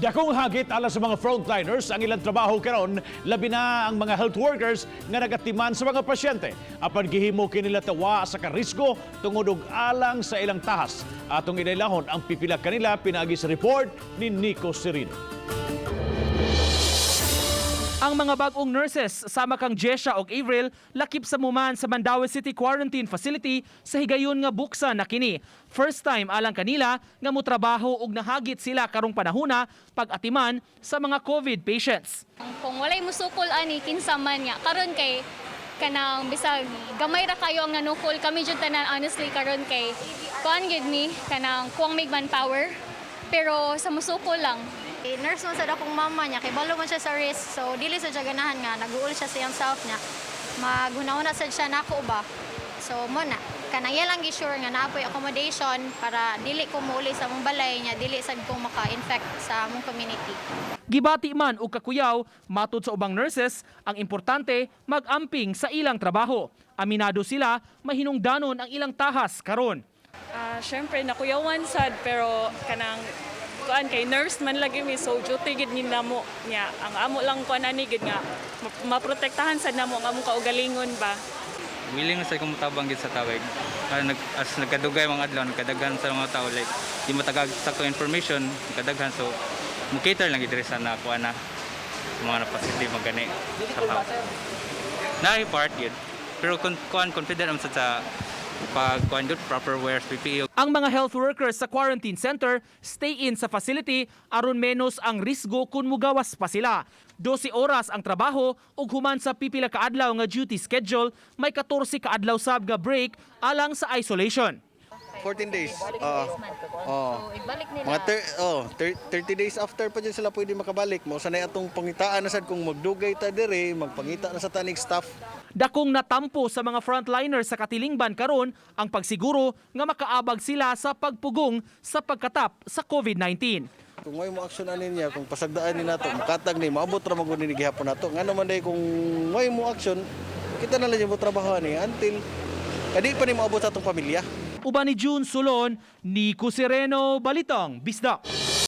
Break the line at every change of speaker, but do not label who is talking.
Dakong hagit ala sa mga frontliners ang ilang trabaho karon, labi na ang mga health workers nga nagatiman sa mga pasyente. Apan gihimo kinila tawa sa karisgo tungod og alang sa ilang tahas. Atong inailahon ang pipila kanila pinaagi sa report ni Nico Serino.
Ang mga bagong nurses sama kang Jesha ug Avril lakip sa muman sa Mandaue City Quarantine Facility sa higayon nga buksan na kini. First time alang kanila nga motrabaho ug nahagit sila karong panahona pag-atiman sa mga COVID patients.
Kung walay musukol ani kinsa man nya karon kay kanang bisag gamay ra kayo ang nanukol kami jud tanan honestly karon kay kuan gid ni kanang kuwang mig manpower pero sa musukol lang.
Nurse man sa akong mama niya, kay balo man siya sa risk. So, dili sa siya ganahan nga, nag-uul siya sa iyang self niya. Maghuna-una sa siya nako ba. So, muna, kanaya lang gi-sure nga naapoy accommodation para dili ko muuli sa mong balay niya, dili sad kong maka-infect sa mong community.
Gibati man og kakuyaw matud sa ubang nurses, ang importante mag-amping sa ilang trabaho. Aminado sila mahinungdanon ang ilang tahas karon.
Syempre nakuyawan sad pero kanang kuan kay nurse man lagi mi so duty gid ni namo niya ang amo lang kuan ani gid nga maprotektahan sad namo ang among kaugalingon ba.
Willing na sa kumutabang gid sa tawag. As nagkadugay mga adlaw nagkadaghan sa mga tao like di matagag sakto information kadaghan so mo-cater lang gid sa na kuan na mga positive magani sa tao. Na-report gid pero kuan confident am sa pag-kuan good proper wears PPE.
Ang mga health workers sa quarantine center stay in sa facility aron menos ang risgo kung mugawas pa sila. 12 oras ang trabaho ug human sa pipila ka adlaw nga duty schedule, may 14 ka adlaw sab nga break alang sa isolation.
14 days.
Ibalik nila.
Mga 30 days after pa dyan sila pwede makabalik. Mo sanay atong pangitaan na sad kung magdugay ta dire, magpangita na sa tanig staff.
Dakong natampo sa mga frontliners sa Katilingban karon ang pagsiguro nga makaabag sila sa pagpugong sa pagkatap sa COVID-19.
Kung may mo action ani niya, kung pasagdaan ni nato, makatag ni maabot ra magud ni gihapon nato. Ngano man day kung may mo action, kita na lang yung trabaho ni until kadi pa ni maabot sa atong pamilya.
Uban ni June Sulon, Nico Sereno, Balitang Bisdak.